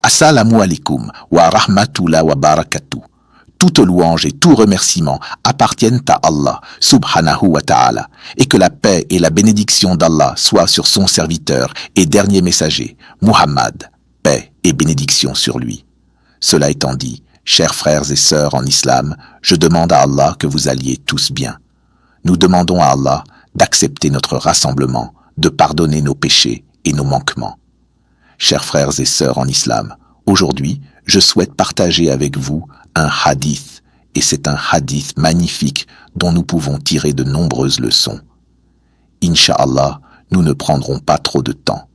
Assalamu alaikum wa rahmatullah wa barakatuh. Toute louange et tout remerciement appartiennent à Allah subhanahu wa ta'ala, et que la paix et la bénédiction d'Allah soient sur son serviteur et dernier messager, Muhammad, paix et bénédiction sur lui. Cela étant dit, chers frères et sœurs en islam, je demande à Allah que vous alliez tous bien. Nous demandons à Allah d'accepter notre rassemblement, de pardonner nos péchés et nos manquements. Chers frères et sœurs en islam, aujourd'hui, je souhaite partager avec vous un hadith, et c'est un hadith magnifique dont nous pouvons tirer de nombreuses leçons. Inch'Allah, nous ne prendrons pas trop de temps.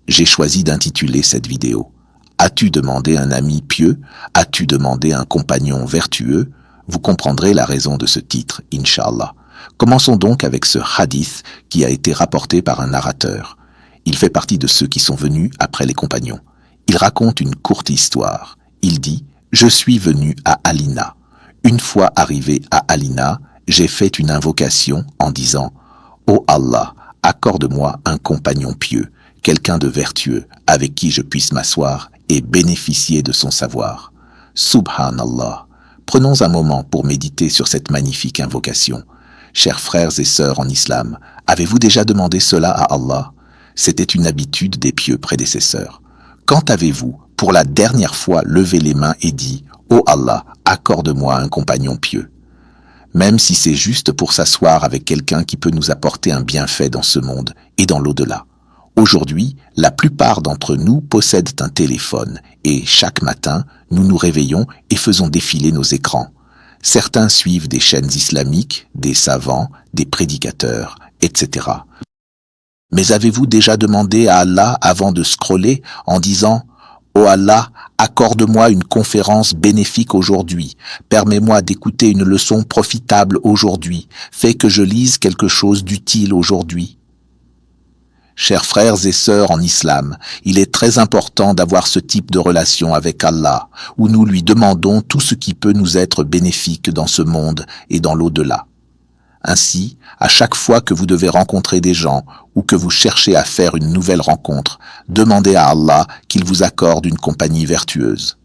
J'ai choisi d'intituler cette vidéo « As-tu demandé un ami pieux? As-tu demandé un compagnon vertueux ?» Vous comprendrez la raison de ce titre, Inch'Allah. Commençons donc avec ce hadith qui a été rapporté par un narrateur. Il fait partie de ceux qui sont venus après les compagnons. Il raconte une courte histoire. Il dit « Je suis venu à Alina. Une fois arrivé à Alina, j'ai fait une invocation en disant « Ô Allah, accorde-moi un compagnon pieux, quelqu'un de vertueux, avec qui je puisse m'asseoir et bénéficier de son savoir. » Subhanallah. Prenons un moment pour méditer sur cette magnifique invocation. Chers frères et sœurs en islam, avez-vous déjà demandé cela à Allah? C'était une habitude des pieux prédécesseurs. Quand avez-vous, pour la dernière fois, levé les mains et dit « Ô Allah, accorde-moi un compagnon pieux » même si c'est juste pour s'asseoir avec quelqu'un qui peut nous apporter un bienfait dans ce monde et dans l'au-delà. Aujourd'hui, la plupart d'entre nous possèdent un téléphone et chaque matin, nous nous réveillons et faisons défiler nos écrans. Certains suivent des chaînes islamiques, des savants, des prédicateurs, etc. Mais avez-vous déjà demandé à Allah avant de scroller en disant « Ô Allah, accorde-moi une conférence bénéfique aujourd'hui, permets-moi d'écouter une leçon profitable aujourd'hui, fais que je lise quelque chose d'utile aujourd'hui ». Chers frères et sœurs en islam, il est très important d'avoir ce type de relation avec Allah, où nous lui demandons tout ce qui peut nous être bénéfique dans ce monde et dans l'au-delà. Ainsi, à chaque fois que vous devez rencontrer des gens ou que vous cherchez à faire une nouvelle rencontre, demandez à Allah qu'il vous accorde une compagnie vertueuse.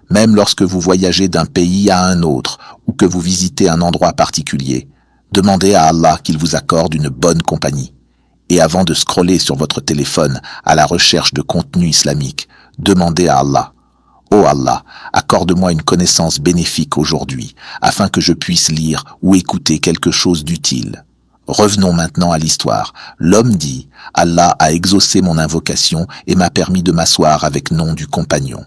Même lorsque vous voyagez d'un pays à un autre ou que vous visitez un endroit particulier, demandez à Allah qu'il vous accorde une bonne compagnie. Et avant de scroller sur votre téléphone à la recherche de contenu islamique, demandez à Allah « Ô Allah, accorde-moi une connaissance bénéfique aujourd'hui, afin que je puisse lire ou écouter quelque chose d'utile. » Revenons maintenant à l'histoire. L'homme dit « Allah a exaucé mon invocation et m'a permis de m'asseoir avec nom du compagnon. »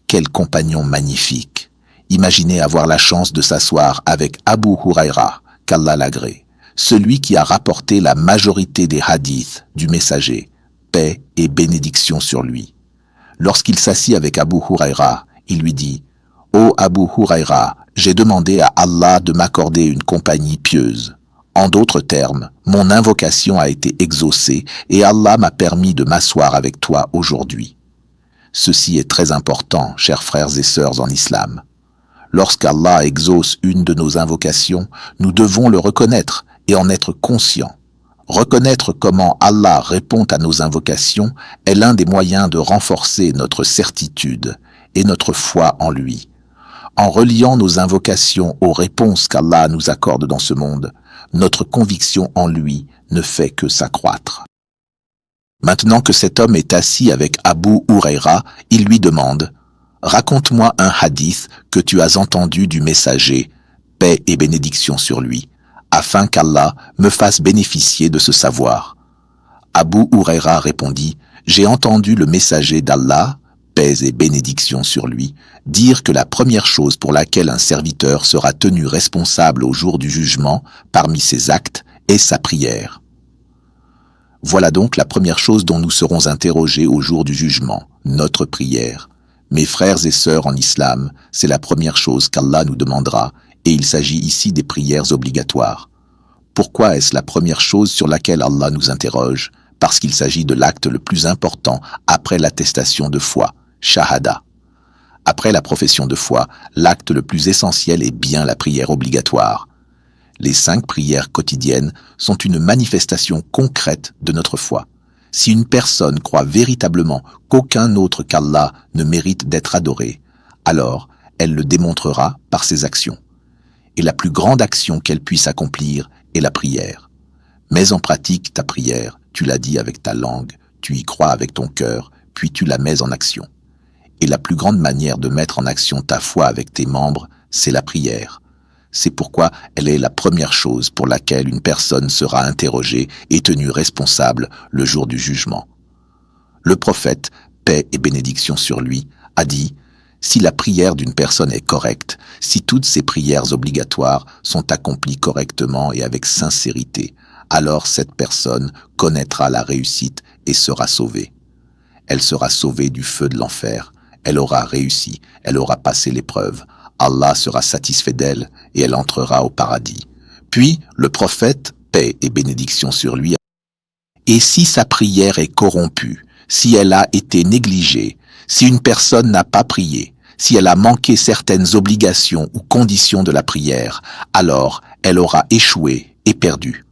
Quel compagnon magnifique! Imaginez avoir la chance de s'asseoir avec Abu Huraira, qu'Allah l'agrée, celui qui a rapporté la majorité des hadiths du messager, paix et bénédiction sur lui. Lorsqu'il s'assit avec Abu Huraira, il lui dit « Ô Abu Huraira, j'ai demandé à Allah de m'accorder une compagnie pieuse. En d'autres termes, mon invocation a été exaucée et Allah m'a permis de m'asseoir avec toi aujourd'hui. » Ceci est très important, chers frères et sœurs en islam. Lorsqu'Allah exauce une de nos invocations, nous devons le reconnaître et en être conscients. Reconnaître comment Allah répond à nos invocations est l'un des moyens de renforcer notre certitude et notre foi en lui. En reliant nos invocations aux réponses qu'Allah nous accorde dans ce monde, notre conviction en lui ne fait que s'accroître. Maintenant que cet homme est assis avec Abu Huraira, il lui demande « Raconte-moi un hadith que tu as entendu du messager, paix et bénédiction sur lui, afin qu'Allah me fasse bénéficier de ce savoir. » Abu Huraira répondit « J'ai entendu le messager d'Allah, paix et bénédiction sur lui, dire que la première chose pour laquelle un serviteur sera tenu responsable au jour du jugement parmi ses actes est sa prière. » Voilà donc la première chose dont nous serons interrogés au jour du jugement, notre prière. Mes frères et sœurs en islam, c'est la première chose qu'Allah nous demandera, et il s'agit ici des prières obligatoires. Pourquoi est-ce la première chose sur laquelle Allah nous interroge? Parce qu'il s'agit de l'acte le plus important après l'attestation de foi, shahada. Après la profession de foi, l'acte le plus essentiel est bien la prière obligatoire. Les 5 prières quotidiennes sont une manifestation concrète de notre foi. Si une personne croit véritablement qu'aucun autre qu'Allah ne mérite d'être adoré, alors elle le démontrera par ses actions. Et la plus grande action qu'elle puisse accomplir est la prière. Mets en pratique ta prière, tu la dis avec ta langue, tu y crois avec ton cœur, puis tu la mets en action. Et la plus grande manière de mettre en action ta foi avec tes membres, c'est la prière. C'est pourquoi elle est la première chose pour laquelle une personne sera interrogée et tenue responsable le jour du jugement. Le prophète, paix et bénédiction sur lui, a dit « Si la prière d'une personne est correcte, si toutes ses prières obligatoires sont accomplies correctement et avec sincérité, alors cette personne connaîtra la réussite et sera sauvée. Elle sera sauvée du feu de l'enfer. Elle aura réussi, elle aura passé l'épreuve. Allah sera satisfait d'elle et elle entrera au paradis. » Puis le prophète, paix et bénédiction sur lui, et si sa prière est corrompue, si elle a été négligée, si une personne n'a pas prié, si elle a manqué certaines obligations ou conditions de la prière, alors elle aura échoué et perdu.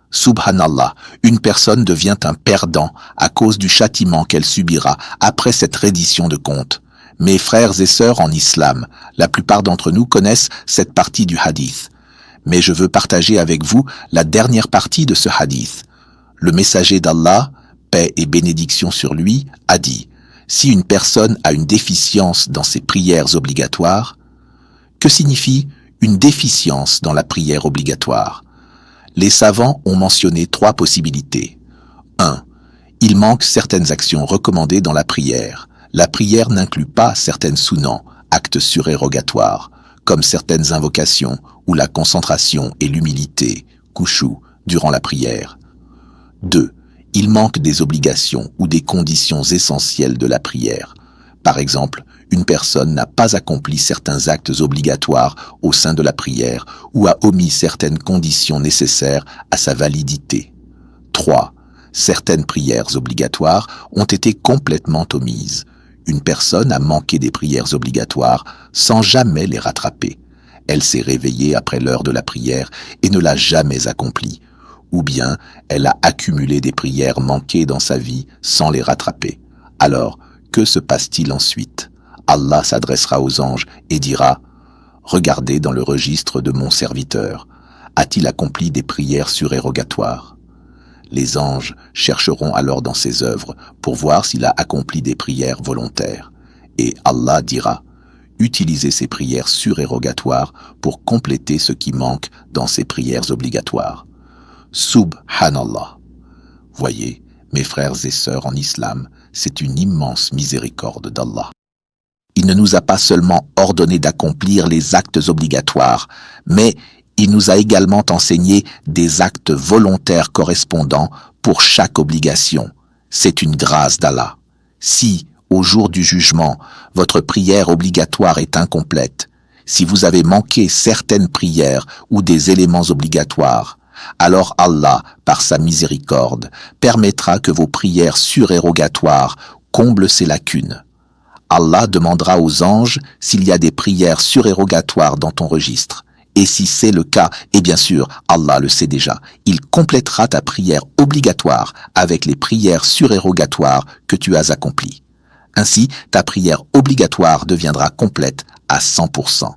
Subhanallah, une personne devient un perdant à cause du châtiment qu'elle subira après cette reddition de compte. Mes frères et sœurs en islam, la plupart d'entre nous connaissent cette partie du hadith. Mais je veux partager avec vous la dernière partie de ce hadith. Le messager d'Allah, paix et bénédiction sur lui, a dit « Si une personne a une déficience dans ses prières obligatoires, que signifie une déficience dans la prière obligatoire ? Les savants ont mentionné 3 possibilités. 1. Il manque certaines actions recommandées dans la prière. La prière n'inclut pas certaines sunnans, actes surérogatoires, comme certaines invocations ou la concentration et l'humilité, khushu, durant la prière. 2. Il manque des obligations ou des conditions essentielles de la prière. Par exemple, une personne n'a pas accompli certains actes obligatoires au sein de la prière ou a omis certaines conditions nécessaires à sa validité. 3. Certaines prières obligatoires ont été complètement omises. Une personne a manqué des prières obligatoires sans jamais les rattraper. Elle s'est réveillée après l'heure de la prière et ne l'a jamais accomplie. Ou bien elle a accumulé des prières manquées dans sa vie sans les rattraper. Alors, que se passe-t-il ensuite ? Allah s'adressera aux anges et dira « Regardez dans le registre de mon serviteur. A-t-il accompli des prières surérogatoires ?» Les anges chercheront alors dans ses œuvres pour voir s'il a accompli des prières volontaires. Et Allah dira « Utilisez ces prières surérogatoires pour compléter ce qui manque dans ces prières obligatoires. » Subhanallah. Voyez, mes frères et sœurs en islam, c'est une immense miséricorde d'Allah. Il ne nous a pas seulement ordonné d'accomplir les actes obligatoires, mais il nous a également enseigné des actes volontaires correspondants pour chaque obligation. C'est une grâce d'Allah. Si, au jour du jugement, votre prière obligatoire est incomplète, si vous avez manqué certaines prières ou des éléments obligatoires, alors Allah, par sa miséricorde, permettra que vos prières surérogatoires comblent ces lacunes. Allah demandera aux anges s'il y a des prières surérogatoires dans ton registre. Et si c'est le cas, et bien sûr, Allah le sait déjà, il complétera ta prière obligatoire avec les prières surérogatoires que tu as accomplies. Ainsi, ta prière obligatoire deviendra complète à 100%.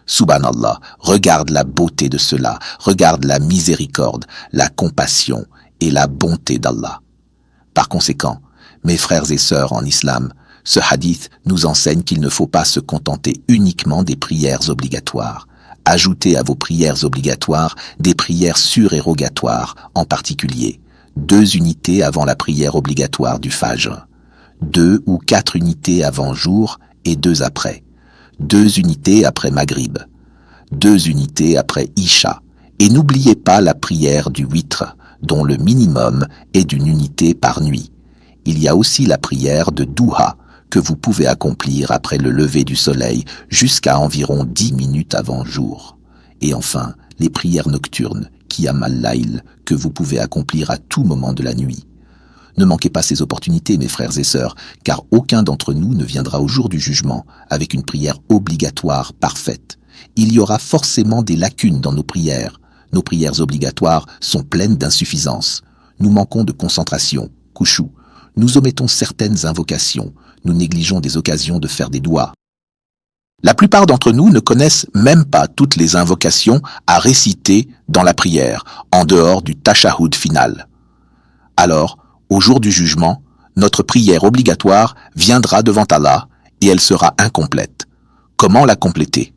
Subhanallah, regarde la beauté de cela, regarde la miséricorde, la compassion et la bonté d'Allah. Par conséquent, mes frères et sœurs en islam, ce hadith nous enseigne qu'il ne faut pas se contenter uniquement des prières obligatoires. Ajoutez à vos prières obligatoires des prières surérogatoires, en particulier 2 unités avant la prière obligatoire du Fajr, 2 ou 4 unités avant jour et 2 après, 2 unités après Maghrib, 2 unités après Isha, et n'oubliez pas la prière du Witr, dont le minimum est d'une unité par nuit. Il y a aussi la prière de Duha, que vous pouvez accomplir après le lever du soleil jusqu'à environ 10 minutes avant jour. Et enfin, les prières nocturnes, Qiyam al-Layl, que vous pouvez accomplir à tout moment de la nuit. Ne manquez pas ces opportunités, mes frères et sœurs, car aucun d'entre nous ne viendra au jour du jugement avec une prière obligatoire parfaite. Il y aura forcément des lacunes dans nos prières. Nos prières obligatoires sont pleines d'insuffisances. Nous manquons de concentration, khushu, nous omettons certaines invocations, nous négligeons des occasions de faire des doigts. La plupart d'entre nous ne connaissent même pas toutes les invocations à réciter dans la prière, en dehors du tashahhud final. Alors, au jour du jugement, notre prière obligatoire viendra devant Allah et elle sera incomplète. Comment la compléter?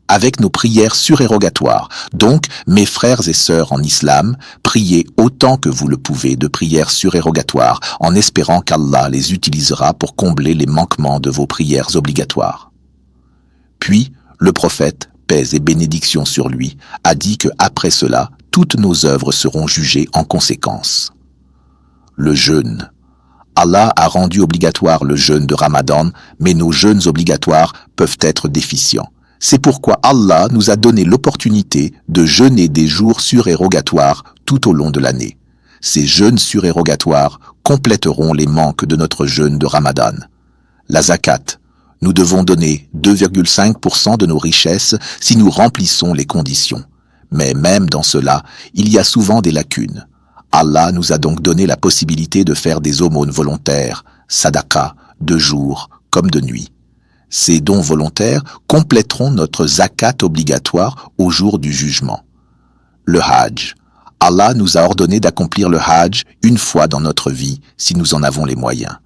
Avec nos prières surérogatoires. Donc, mes frères et sœurs en islam, priez autant que vous le pouvez de prières surérogatoires, en espérant qu'Allah les utilisera pour combler les manquements de vos prières obligatoires. Puis, le prophète, paix et bénédiction sur lui, a dit que après cela, toutes nos œuvres seront jugées en conséquence. Le jeûne. Allah a rendu obligatoire le jeûne de Ramadan, mais nos jeûnes obligatoires peuvent être déficients. C'est pourquoi Allah nous a donné l'opportunité de jeûner des jours surérogatoires tout au long de l'année. Ces jeûnes surérogatoires compléteront les manques de notre jeûne de Ramadan. La zakat. Nous devons donner 2,5% de nos richesses si nous remplissons les conditions. Mais même dans cela, il y a souvent des lacunes. Allah nous a donc donné la possibilité de faire des aumônes volontaires, sadaqa, de jour comme de nuit. Ces dons volontaires compléteront notre zakat obligatoire au jour du jugement. Le hajj. Allah nous a ordonné d'accomplir le hajj une fois dans notre vie si nous en avons les moyens.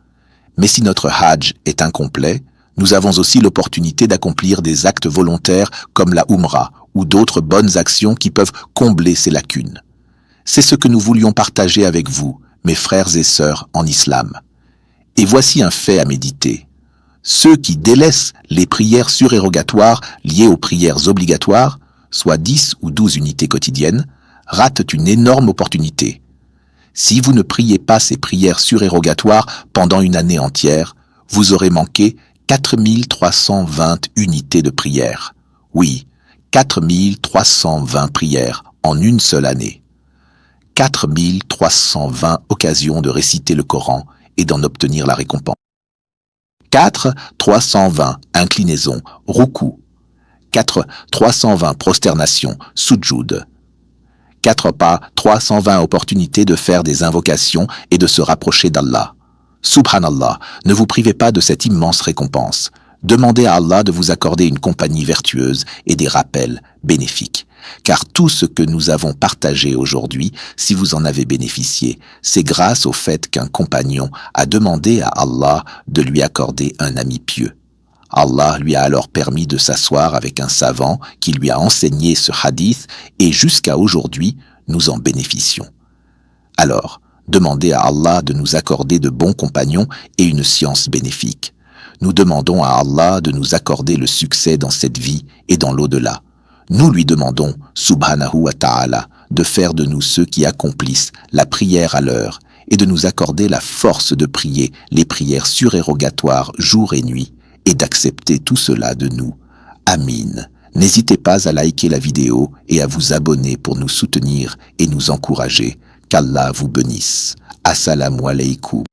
Mais si notre hajj est incomplet, nous avons aussi l'opportunité d'accomplir des actes volontaires comme la Umrah ou d'autres bonnes actions qui peuvent combler ces lacunes. C'est ce que nous voulions partager avec vous, mes frères et sœurs en islam. Et voici un fait à méditer. Ceux qui délaissent les prières surérogatoires liées aux prières obligatoires, soit 10 ou 12 unités quotidiennes, ratent une énorme opportunité. Si vous ne priez pas ces prières surérogatoires pendant une année entière, vous aurez manqué 4320 unités de prière. Oui, 4320 prières en une seule année. 4320 occasions de réciter le Coran et d'en obtenir la récompense. 320 inclinaisons, ruku. 320 prosternations, sujud. 320 opportunités de faire des invocations et de se rapprocher d'Allah. Subhanallah, ne vous privez pas de cette immense récompense. Demandez à Allah de vous accorder une compagnie vertueuse et des rappels bénéfiques. Car tout ce que nous avons partagé aujourd'hui, si vous en avez bénéficié, c'est grâce au fait qu'un compagnon a demandé à Allah de lui accorder un ami pieux. Allah lui a alors permis de s'asseoir avec un savant qui lui a enseigné ce hadith et jusqu'à aujourd'hui, nous en bénéficions. Alors, demandez à Allah de nous accorder de bons compagnons et une science bénéfique. Nous demandons à Allah de nous accorder le succès dans cette vie et dans l'au-delà. Nous lui demandons, subhanahu wa ta'ala, de faire de nous ceux qui accomplissent la prière à l'heure et de nous accorder la force de prier les prières surérogatoires jour et nuit et d'accepter tout cela de nous. Amin. N'hésitez pas à liker la vidéo et à vous abonner pour nous soutenir et nous encourager. Qu'Allah vous bénisse. Assalamu alaikum.